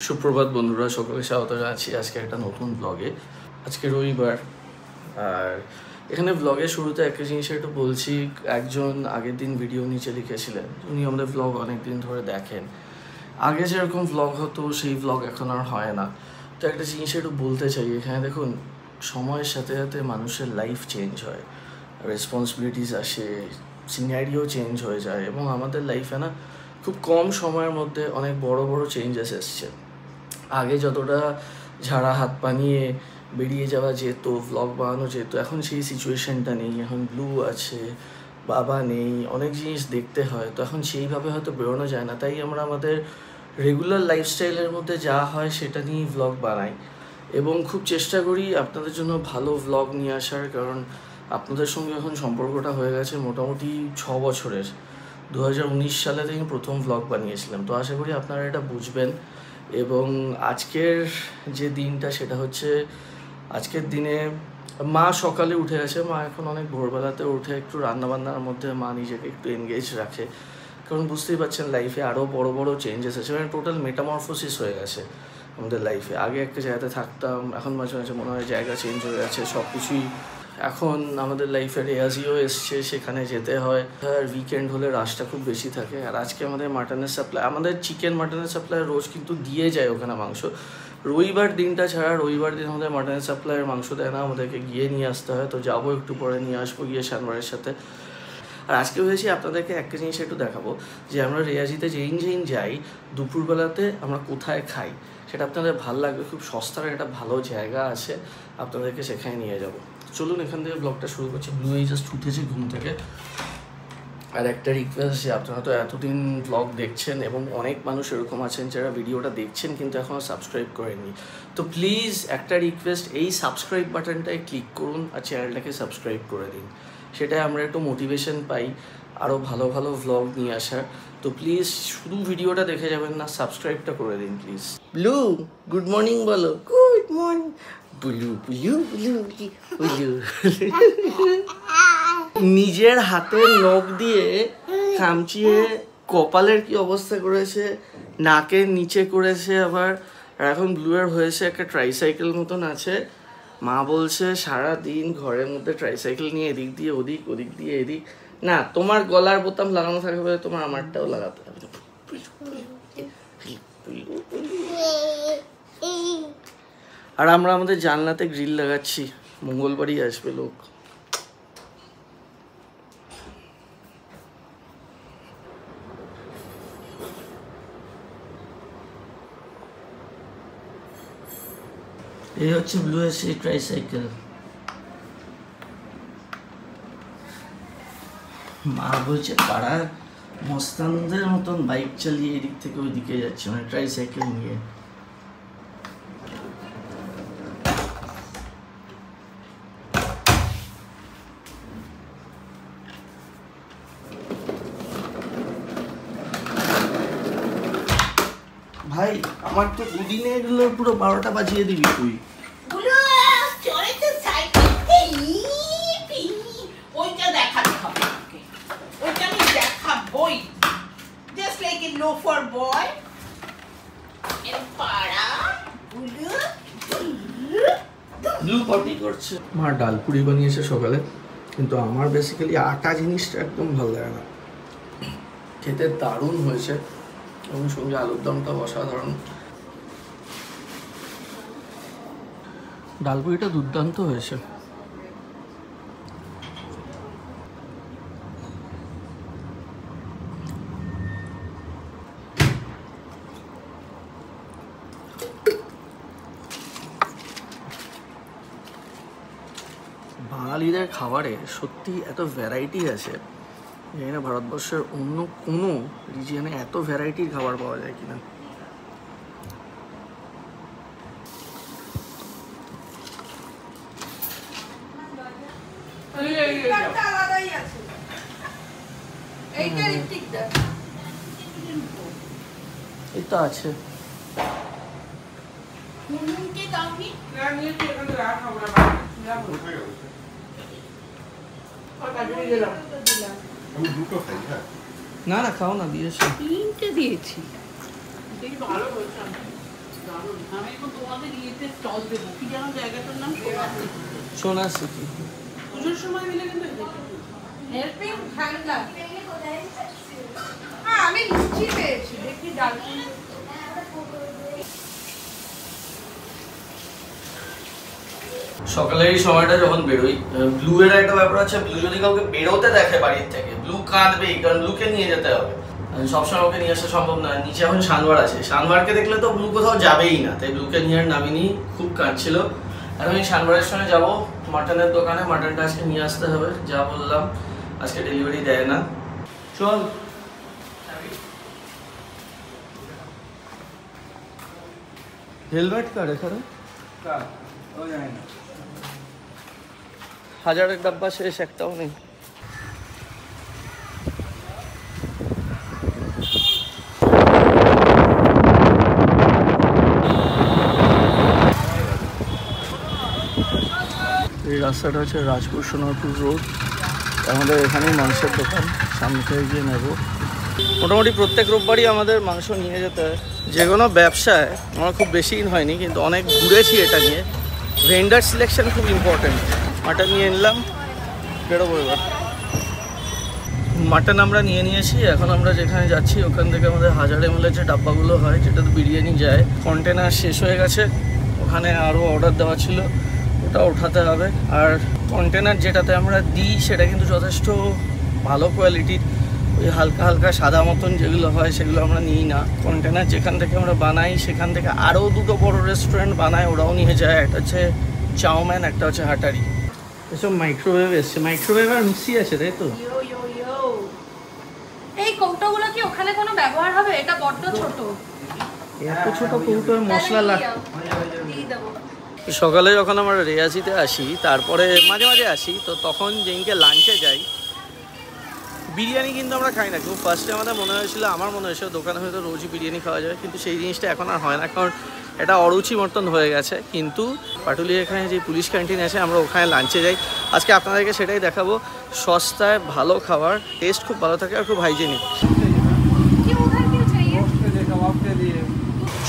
সুপ্রভাত বন্ধুরা, সকলকে স্বাগত জানাচ্ছি আজকে একটা নতুন ব্লগে। আজকে রবিবার, আর এখানে ব্লগের শুরুতে একটা জিনিস একটু বলছি। একজন আগের দিন ভিডিও নিচে লিখেছিলেন, উনি আমাদের ব্লগ অনেক দিন ধরে দেখেন। আগে যেরকম ব্লগ হতো সেই ব্লগ এখন আর হয় না। তো একটা জিনিস একটু বলতে চাই, এখানে দেখুন সময়ের সাথে সাথে মানুষের লাইফ চেঞ্জ হয়, রেসপন্সিবিলিটিস আসে, সিনারিও চেঞ্জ হয়ে যায়, এবং আমাদের লাইফে না খুব কম সময়ের মধ্যে অনেক বড় বড় চেঞ্জেস এসছে। আগে যতটা ঝাড়া হাত পা নিয়ে বেরিয়ে যাওয়া যেত, ভ্লগ বানানো যেত, এখন সেই সিচুয়েশনটা নেই। এখন ব্লু আছে, বাবা নেই, অনেক জিনিস দেখতে হয়, তো এখন সেইভাবে হয়তো বেরোনো যায় না। তাই আমরা আমাদের রেগুলার লাইফস্টাইলের মধ্যে যা হয় সেটা নিয়েই ভ্লগ বানাই, এবং খুব চেষ্টা করি আপনাদের জন্য ভালো ভ্লগ নিয়ে আসার। কারণ আপনাদের সঙ্গে এখন সম্পর্কটা হয়ে গেছে মোটামুটি 6 বছরের। 2019 সালে থেকে প্রথম ভ্লগ বানিয়েছিলাম, তো আশা করি আপনারা এটা বুঝবেন। এবং আজকের যে দিনটা সেটা হচ্ছে, আজকের দিনে মা সকালে উঠে গেছে। মা এখন অনেক ভোরবেলাতে উঠে একটু রান্নাবান্নার মধ্যে মা নিজেকে একটু এনগেজ রাখে। কারণ বুঝতেই পারছেন লাইফে আরও বড় বড় চেঞ্জেস আছে, মানে টোটাল মেটামরফোসিস হয়ে গেছে আমাদের লাইফে। আগে একটা জায়গাতে থাকতাম, এখন মাঝে মাঝে মনে হয় জায়গা চেঞ্জ হয়ে গেছে সব কিছুই। এখন আমাদের লাইফে রেয়াজিও এসছে, সেখানে যেতে হয়। আর উইকেন্ড হলে রাশটা খুব বেশি থাকে। আর আজকে আমাদের মাটনের সাপ্লাই, আমাদের চিকেন মাটনের সাপ্লাই রোজ কিন্তু দিয়ে যায় ওখানে মাংস। রবিবার দিনটা ছাড়া, রবিবার দিন আমাদের মাটনের সাপ্লাইয়ের মাংস দেয় না, আমাদেরকে গিয়ে নিয়ে আসতে হয়। তো যাবো একটু পরে, নিয়ে আসবো গিয়ে শানবারের সাথে। আর আজকে ভেবেছি আপনাদেরকে একটা জিনিস একটু দেখাবো, যে আমরা রেয়াজিতে যেইন যাই দুপুরবেলাতে আমরা কোথায় খাই, সেটা আপনাদের ভালো লাগবে। খুব সস্তার একটা ভালো জায়গা আছে, আপনাদেরকে সেখানে নিয়ে যাব। চলুন এখান থেকে ব্লগটা শুরু করছি। ব্লু এই জাস্ট উঠেছি ঘুম থেকে। আর একটা রিকোয়েস্ট, যে আপনারা তো এতদিন ব্লগ দেখছেন, এবং অনেক মানুষ এরকম আছেন যারা ভিডিওটা দেখছেন কিন্তু এখনও সাবস্ক্রাইব করেননি। তো প্লিজ একটা রিকোয়েস্ট, এই সাবস্ক্রাইব বাটনটায় ক্লিক করুন আর চ্যানেলটাকে সাবস্ক্রাইব করে দিন। সেটাই আমরা একটু মোটিভেশন পাই আরও ভালো ভালো ভ্লগ নিয়ে আসার। তো প্লিজ শুধু ভিডিওটা দেখে যাবেন না, সাবস্ক্রাইবটা করে দিন প্লিজ। ব্লু, গুড মর্নিং বলো। Good morning blue blue blue blue. নিজের হাতের নখ দিয়ে খামচিয়ে কপালের কি অবস্থা করেছে, নাকের নিচে করেছে আবার। আর এখন ব্লুয়ের হয়েছে একটা ট্রাইসাইকেল মতন আছে। মা বলছে সারা দিন ঘরের মধ্যে ট্রাইসাইকেল নিয়ে এদিক দিয়ে ওদিক, ওদিক দিয়ে এদিক। না, তোমার গলার বোতাম লাগানো থাকবে বলে তোমার আমারটাও লাগাতে হবে। আর আমরা আমাদের জানলাতে গ্রিল লাগাচ্ছি, মঙ্গলবারই আসবে লোক। এই হচ্ছে ব্লু এসি ট্রাইসাইকেল। মা বলছে পাড়ার মস্তানদের মতন বাইক চালিয়ে এদিক থেকে ওইদিকে যাচ্ছে, মানে ট্রাইসাইকেল নিয়ে। ভাই আমার তো দুদিনে এগুলোর পুরো 12টা বাজিয়ে দিবি তুই। মা ডাল পুরি বানিয়েছে সকালে, কিন্তু আমার বেসিক্যালি আটা জিনিসটা একদম ভালো লাগে না। খেতে দারুণ হয়েছে, এবং সঙ্গে আলুর দমটাও অসাধারণ। ডাল পুরিটা দুর্দান্ত হয়েছে। বাঙালিদের খাবারে সত্যি এত ভ্যারাইটি আছে, এখানে ভারতবর্ষের অন্য কোনো রিজিয়নে এত ভ্যারাইটির খাবার পাওয়া যায় কিনা। এটা আছে না, না খাও না, দিয়েছি, 3টে দিয়েছি। ভালো হয়েছে। আমি এখন তোমাদের ইয়েতে স্টল দেবো, কি যেন জায়গাটার নাম? সোনা সিটি। পুজোর সময় মিলে কিন্তু হেল্পিং হ্যান্ডলার। হ্যাঁ, আমি লুচি পেয়েছি, দেখি ডাল। সকালের এই সময়টা যখন বেরোই, ব্লু এর একটা ব্যাপার আছে, ব্লু যদি কাউকে বেরোতে দেখে বাড়ির থেকে, ব্লু কাঁদবেই, কারণ ব্লুকে নিয়ে যেতে হবে। সবসময় ওকে নিয়ে আসা সম্ভব নয়। নিচে এখন শানবার আছে, শানবারকে দেখলে তো ব্লু কোথাও যাবেই না, তাই ব্লুকে নিয়ে আর নামিনি। খুব কাঁদছিল। আর আমি শানবারের সঙ্গে যাবো মাটনের দোকানে, মাটনটা আজকে নিয়ে আসতে হবে, যা বললাম। আজকে ডেলিভারি দেয় না। চল। হেলমেট কার এখানে? হাজারের ডাব্বা শেষ, একটাও নেই। এই রাস্তাটা হচ্ছে রাজপুর সোনারপুর রোড। আমাদের এখানেই মাংসের দোকান, সামনে থেকে গিয়ে নেব। মোটামুটি প্রত্যেক রোববারই আমাদের মাংস নিয়ে যেতে হয়। যে কোনো ব্যবসায় আমার খুব বেশি হয়নি, কিন্তু অনেক ঘুরেছি এটা নিয়ে। ভেন্ডার সিলেকশন খুব ইম্পর্টেন্ট। মাটন নিয়ে নিলাম, বেরোবো এবার। মাটন আমরা নিয়ে নিয়েছি। এখন আমরা যেখানে যাচ্ছি ওখান থেকে আমাদের 1000 ml যে ডাব্বাগুলো হয়, যেটাতে বিরিয়ানি যায়, কন্টেনার শেষ হয়ে গেছে। ওখানে আরও অর্ডার দেওয়া ছিল, ওটা ওঠাতে হবে। আর কন্টেনার যেটাতে আমরা দিই সেটা কিন্তু যথেষ্ট ভালো কোয়ালিটির। ওই হালকা হালকা সাদা মতন যেগুলো হয় সেগুলো আমরা নিই না। কন্টেনার যেখান থেকে আমরা বানাই সেখান থেকে আরও দুটো বড় রেস্টুরেন্ট বানায়, ওরাও নিয়ে যায়। একটা হচ্ছে চাউম্যান, একটা হচ্ছে হাটারি। এসব মাইক্রোওয়েভ এসছে, মাইক্রোওয়েভ আর মিক্সি আছে, তাই তো? এই কৌটোগুলো কি ওখানে কোনো ব্যবহার হবে? এটা বড্ড ছোট। এত ছোট কৌটোয় মশলা লাগে। সকালে যখন আমরা রেয়াজিতে আসি, তারপরে মাঝে মাঝে আসি, তো তখন যেদিনকে লাঞ্চে যাই, বিরিয়ানি কিন্তু আমরা খাই না। কিন্তু ফার্স্টে আমাদের মনে হয়েছিল, আমার মনে হয়েছিল দোকানে হয়তো রোজই বিরিয়ানি খাওয়া যায়, কিন্তু সেই জিনিসটা এখন আর হয় না, কারণ এটা অরুচি মতন হয়ে গেছে। কিন্তু পাটুলির এখানে যে পুলিশ ক্যান্টিন আছে, আমরা ওখানে লাঞ্চে যাই। আজকে আপনাদেরকে সেটাই দেখাবো। সস্তায় ভালো খাবার, টেস্ট খুব ভালো থাকে আর খুব হাইজেনিক।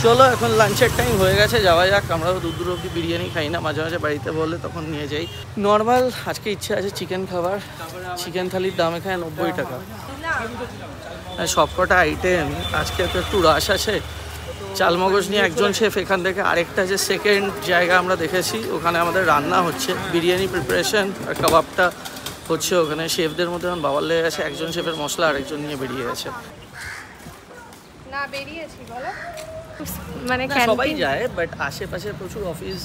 চলো, এখন লাঞ্চের টাইম হয়ে গেছে, যাওয়া যাক। আমরাও দূর অব্দি বিরিয়ানি খাই না, মাঝে মাঝে বাড়িতে বললে তখন নিয়ে যাই। নর্মাল আজকে ইচ্ছে আছে চিকেন খাবার। চিকেন থালির দাম এখানে 90 টাকা। সবকটা আইটেম আজকে তো একটু রাশ আছে। চালমগজ নিয়ে একজন শেফ, এখান থেকে আরেকটা যে সেকেন্ড জায়গা আমরা দেখেছি, ওখানে আমাদের রান্না হচ্ছে, বিরিয়ানি প্রিপারেশন আর কাবাবটা হচ্ছে ওখানে। শেফদের মধ্যে এখন বাবার লেগে গেছে, একজন শেফের মশলা আরেকজন নিয়ে বেরিয়ে গেছে। না বেরিয়েছি বলো, মানে সবাই যায়, বাট আশেপাশে প্রচুর অফিস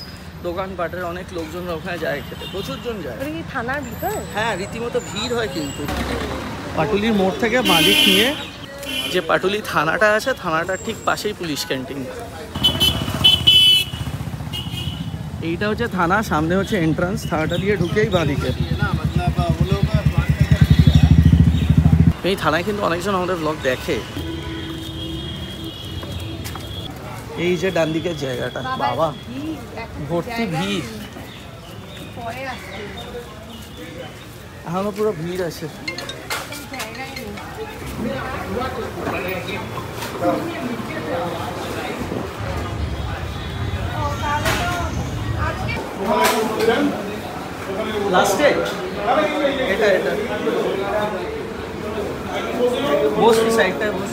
দোকানপাটের অনেক লোকজন ওখানে যায় খেতে, প্রচুর জন যায়। থানার ভিতরে? হ্যাঁ, রীতিমতো ভিড় হয়। কিন্তু পাটুলির মোড় থেকে মালিক নিয়ে যে পাটুলি থানাটা আছে, থানাটার ঠিক পাশেই পুলিশ ক্যান্টিন। এইটা হচ্ছে থানা, সামনে হচ্ছে এন্ট্রান্স। থানাটা দিয়ে ঢুকেই বাঁদিকে। এই থানায় কিন্তু অনেকজন আমাদের ব্লগ দেখে। এই যে ডান দিকের জায়গাটা, বাবা ভর্তি ভিড়, এখনো পুরো ভিড় আছে। লাস্টে এটা এটা বস, সাইডটায় বস।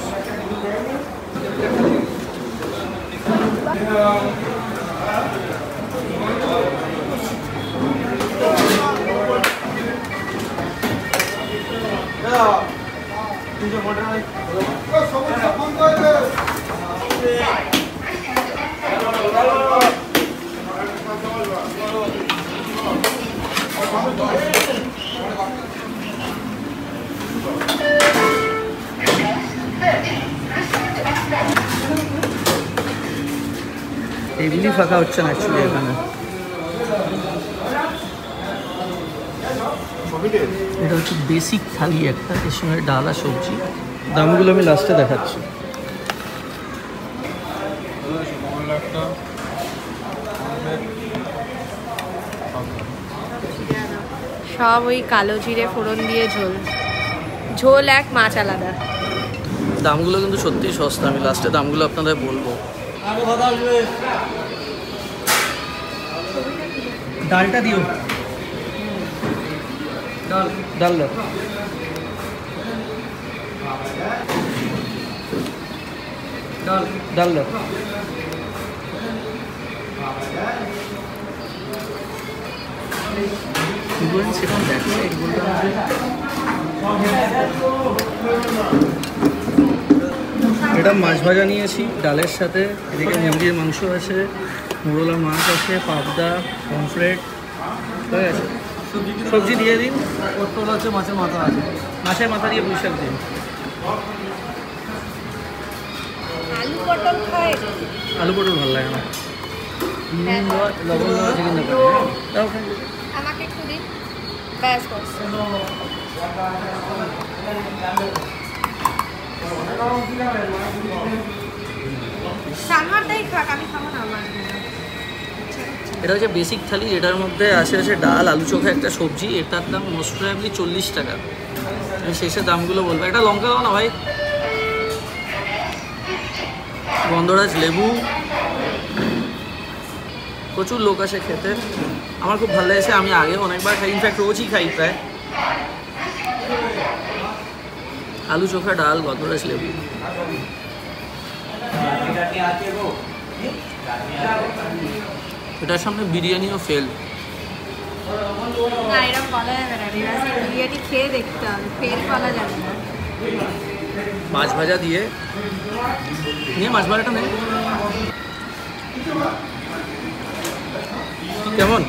টেবিলই ফাঁকা হচ্ছে না অ্যাকচুয়ালি এখানে। এটা হচ্ছে বেসিক থালি একটা, এর সঙ্গে ডাল আর সবজি। দামগুলো আমি লাস্টে দেখাচ্ছি। সব ওই কালো জিরে ফোড়ন দিয়ে ঝোল, ঝোল এক, মাছ আলাদা। দামগুলো কিন্তু সত্যিই সস্তা, আমি লাস্টে দামগুলো আপনাদের বলবো। ডালটা দিও, ডাল ডাল দাও। ডাল ডাল দাও। সেরকম দেখো এটা মাছ ভাজা নিয়েছি ডালের সাথে, এদিকে মুরগির মাংস আছে, মোরলা মাছ আছে, পাবদা, পমফ্রেট, ঠিক আছে। সবজি দিয়ে দিন, পটল আছে, মাছের মাথা আছে, মাছের মাথা দিয়ে পুঁই শাক দিন। আলু পটল খায়, আলু পটল ভালো লাগে না। লবণ দেওয়া চিকেন দাও, আমাকে একটু দিন, ব্যাস বস। সানমারটাই খাক, আমি খাবো না। আমার এটা হচ্ছে বেসিক থালি, এটার মধ্যে আছে ডাল, আলু চোখা, একটা সবজি। এটার দাম মোস্ট প্রবাবলি 40 টাকা। আমি শেষে দামগুলো বলবো। একটা লঙ্কা দাও না ভাই। গন্ধরাজ লেবু, প্রচুর লোক আসে খেতে, আমার খুব ভালো লেগেছে। আমি আগে অনেকবার খাই, ইনফ্যাক্ট রোজই খাই প্রায়। আলু চোখা, ডাল, গন্ধরাজ লেবু। এটার সামনে বিরিয়ানিও ফেল। না, এরকম বলা যাবে না, বিরিয়ানি খেয়ে দেখতে হবে, ফেল বলা যাবে না। মাছ ভাজা দিয়ে নিয়ে মাছ ভাজাটা নেই কেমন?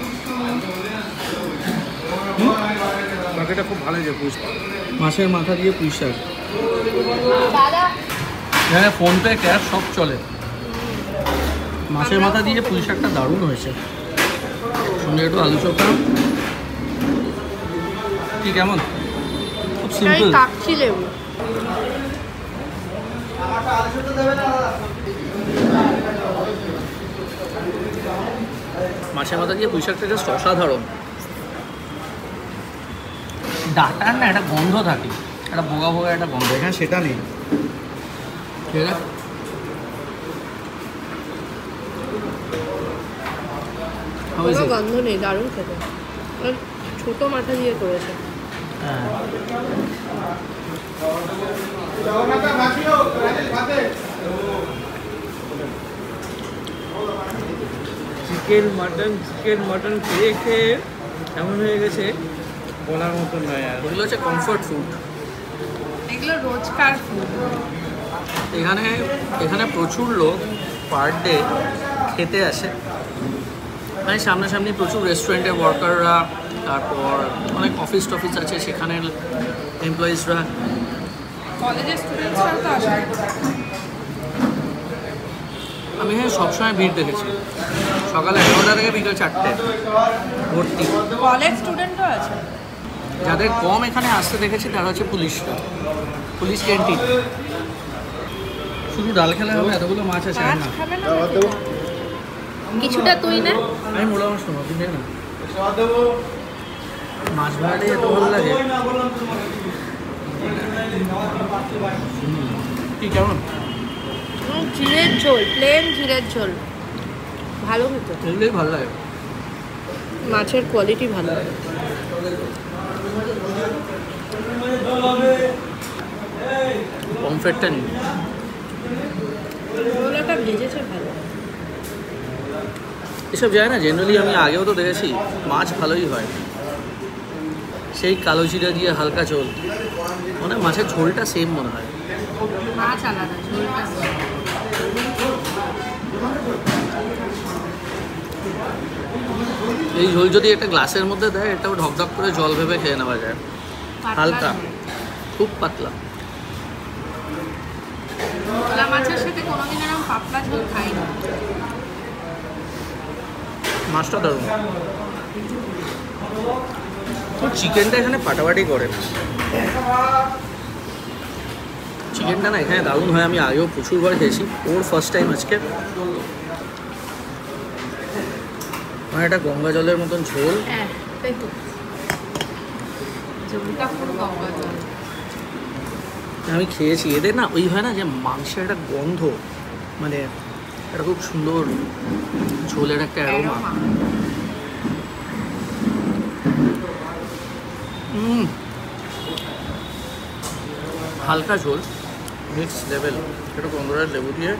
মাছটা খুব ভালো যে পুঁই শাক, মাছের মাথা দিয়ে পুঁই শাক। দাদা এখানে ফোনপে, ক্যাশ সব চলে। মাছের মাথা দিয়ে পুঁই শাকটা দারুণ হয়েছে, সঙ্গে একটু আলু চোখা। কি কেমন? খুব সিম্পল। কাকচি লেবু, মাছের মাথা দিয়ে পুঁই শাকটা জাস্ট অসাধারণ। ডাটার না একটা গন্ধ থাকে, একটা বোগা বোগা একটা গন্ধ, এখানে সেটা নেই। ঠিক আছে, কোনো গন্ধ নেই, দারুণ খেতে। ছোট মাথা দিয়ে করেছে। হ্যাঁ, চিকেন মাটন খেয়ে খেয়ে এমন হয়ে গেছে বলার মতো নয় আর। ওগুলো হচ্ছে কমফর্ট ফুড। এগুলো রোজকার ফুড। এখানে প্রচুর লোক পার ডে খেতে আসে, মানে সামনাসামনি প্রচুর রেস্টুরেন্টের ওয়ার্কাররা, তারপর অনেক অফিস টফিস আছে, সেখানের এমপ্লয়িজরা, কলেজের স্টুডেন্টসরাও তো আসে। আমি এখানে সবসময় ভিড় দেখেছি, সকাল 11টা থেকে বিকেল 4টে ভর্তি। কলেজ স্টুডেন্টও আছে। যাদের কম এখানে আসতে দেখেছি তারা হচ্ছে পুলিশরা, পুলিশ ক্যান্টিন। শুধু ডাল খেলে হবে? এতগুলো মাছ আছে না। খাবে না কিছুটা তুই না, আমি মোড়া মাছ নেবো, তুই নে না। মাছ ভাড়াটাই এত ভালো লাগে। কি কেমন? জিরের ঝোল, প্লেন জিরের ঝোল, ভালো খেতে। এগুলোই ভালো লাগে। মাছের কোয়ালিটি ভালো। পমফ্রেটটা নিই। ঝোলটা ভেজেছে ভালো। এসব যায় না, জেনারেলি আমি আগেও তো দেখেছি মাছ ভালোই হয়, সেই কালো জিরা দিয়ে হালকা ঝোল, মানে মাছের ঝোলটা সেম মনে হয়। মাছ আলাদা, ঝোলটা এই ঝোল যদি একটা গ্লাসের মধ্যে দেয়, এটাও ঢকঢক করে জল ভেবে খেয়ে নেওয়া যায়। হালকা, খুব পাতলা। ভোলা মাছের সাথে কোনোদিন এরকম পাতলা ঝোল খাই না। মাছটা দারুণ। চিকেনটা এখানে ফাটাফাটি করে, চিকেনটা না এখানে দারুণ হয়। আমি আগেও প্রচুরবার খেয়েছি, ওর ফার্স্ট টাইম আজকে। মানে একটা গঙ্গা জলের মতন ঝোল। হ্যাঁ, তাই তো, ঝোলটা পুরো গঙ্গা জল। আমি খেয়েছি, এদের না ওই হয় না যে মাংসের একটা গন্ধ, মানে এটা খুব সুন্দর ঝোলের একটা অ্যারোমা। হালকা ঝোল, মিক্স লেভেল, একটু গন্ধরাজ লেবু দিয়ে,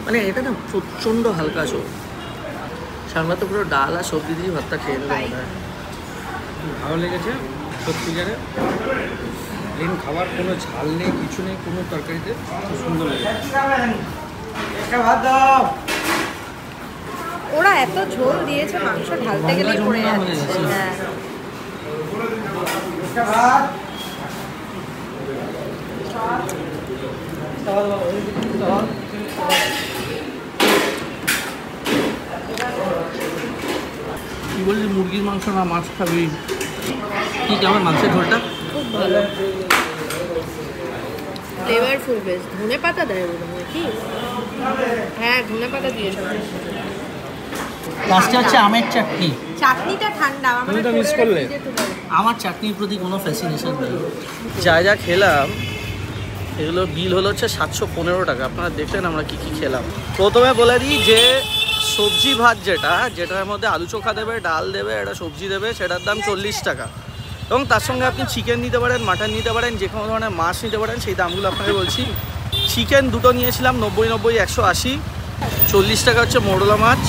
মানে এটা না প্রচণ্ড হালকা ঝোল। সামনে তো পুরো ডাল আর সবজি দিয়ে ভাতটা খেয়ে নেবে মনে হয়। ভালো লেগেছে সত্যিকারে। প্লেন খাবার, কোনো ঝাল নেই, কিছু নেই কোনো তরকারিতে, খুব সুন্দর লেগেছে। ওরা এত ঝোল দিয়েছে, মাংস ঢালতে গেলেই পড়ে যাচ্ছে। হ্যাঁ, কি বললি, মুরগির মাংস না মাছ খাবি? কি কেমন মাংসের ঝোলটা? খুব ভালো, ফ্লেভারফুল বেশ। ধনে পাতা দেয় মনে হয় কি? হ্যাঁ, ধনে পাতা দিয়েছে। লাস্টে হচ্ছে আমের চাটনি। চাটনিটা ঠান্ডা, তুমি তো মিস করলে। আমার চাটনির প্রতি কোনো ফ্যাসিনেশন নেই। যা যা খেলাম এগুলো বিল হলো হচ্ছে 715 টাকা। আপনারা দেখলেন আমরা কি কি খেলাম। প্রথমে বলে দিই যে সবজি ভাত যেটার মধ্যে আলু চোখা দেবে, ডাল দেবে, একটা সবজি দেবে, সেটার দাম 40 টাকা। এবং তার সঙ্গে আপনি চিকেন নিতে পারেন, মাটন নিতে পারেন, যে কোনো ধরনের মাছ নিতে পারেন। সেই দামগুলো আপনাকে বলছি। চিকেন দুটো নিয়েছিলাম 90, 180। 40 টাকা হচ্ছে মোরলা মাছ।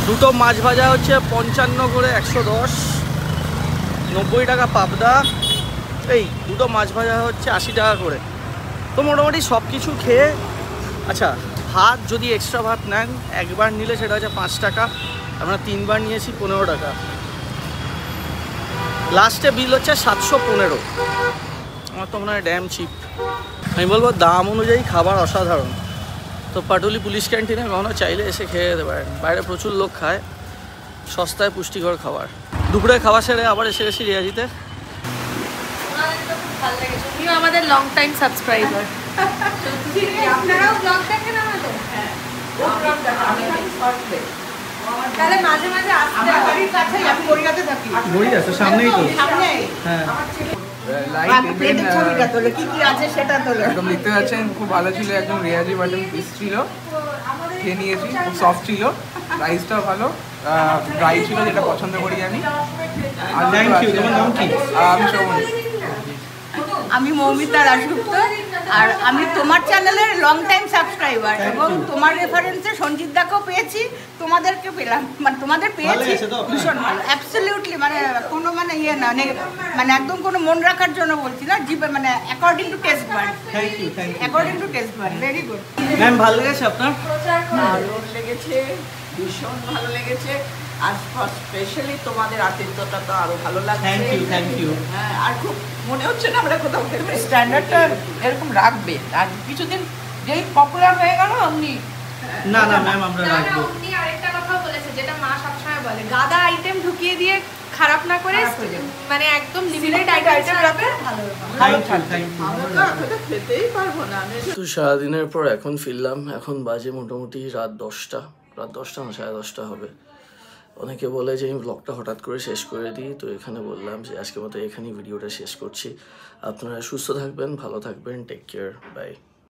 দুটো মাছ ভাজা হচ্ছে 55 করে 110। 90 টাকা পাবদা। এই দুটো মাছ ভাজা হচ্ছে 80 টাকা করে। তো মোটামুটি সব কিছু খেয়ে, আচ্ছা ভাত যদি এক্সট্রা ভাত নেন একবার নিলে সেটা হচ্ছে 5 টাকা। আমরা 3 বার নিয়েছি 15 টাকা। লাস্টে বিল হচ্ছে 715। আমার তো মনে হয় ড্যাম চিপ। আমি বলবো দাম অনুযায়ী খাবার অসাধারণ। তো পাটুলি পুলিশ ক্যান্টিনে কখনো চাইলে এসে খেয়ে যেতে পারেন। বাইরে প্রচুর লোক খায়, সস্তায় পুষ্টিকর খাবার। দুপুরে খাওয়া সেরে আবার এসে গেছি রিয়াজিতে। ভালো লেগেছে। উনিও আমাদের লং টাইম সাবস্ক্রাইবার। আপনারাও ব্লগ দেখেন আমাদের? হ্যাঁ, তাহলে মাঝে মাঝে আসতে বাড়ির কাছে, আমি গড়িয়াতে থাকি। গড়িয়া তো সামনেই তো। সামনেই। হ্যাঁ, প্লেটের ছবিটা তোলে, কি কি আছে সেটা তোলে। একদম দেখতে পাচ্ছেন খুব ভালো ছিল, একদম রেয়াজি বাটন পিস ছিল, খেয়ে নিয়েছি, খুব সফট ছিল, রাইসটাও ভালো, ড্রাই ছিল যেটা পছন্দ করি আমি। আর থ্যাংক ইউ। তোমার নাম কি? আমি শোভন। আমি মৌমিতা রাজগুপ্ত, আর আমি তোমার চ্যানেলের লং টাইম সাবস্ক্রাইবার, এবং তোমার রেফারেন্সে সঞ্জিত দাকেও পেয়েছি, তোমাদেরকে পেলাম, মানে তোমাদের পেয়েছি ভীষণ ভালো, অ্যাবসলিউটলি, মানে কোনো মানে ইয়ে না, মানে একদম কোনো মন রাখার জন্য বলছি না, জিবে মানে according to taste bud. Thank you. According to taste bud, very good. Ma'am ভালো লেগেছে আপনার? ভালো লেগেছে, ভীষণ ভালো লেগেছে। আর স্পেশালি তোমাদের আতিথ্যটা তো আরো ভালো লাগছে। Thank you. হ্যাঁ, আর খুব মনে হচ্ছে না আমরা কোথাও থেকে স্ট্যান্ডার্ডটা এরকম রাখবে। আর কিছুদিন যেই পপুলার হয়ে গেল আপনি না না ম্যাম, আমরা রাখবো। উনি আরেকটা কথাও বলেছে, যেটা মা সবসময় বলে, গাদা আইটেম ঢুকিয়ে দিয়ে খারাপ না করে, মানে একদম লিমিটেড আইটেম রাখবে, ভালো হবে। আমরা তো এতটা খেতেই পারবো না। আমি তো সারাদিনের পর এখন ফিরলাম। এখন বাজে মোটামুটি রাত 10টা না 10:30 হবে। অনেকে বলে যে আমি ব্লগটা হঠাৎ করে শেষ করে দিই, তো এখানে বললাম যে আজকের মতো এখানেই ভিডিওটা শেষ করছি। আপনারা সুস্থ থাকবেন, ভালো থাকবেন, টেক কেয়ার, বাই।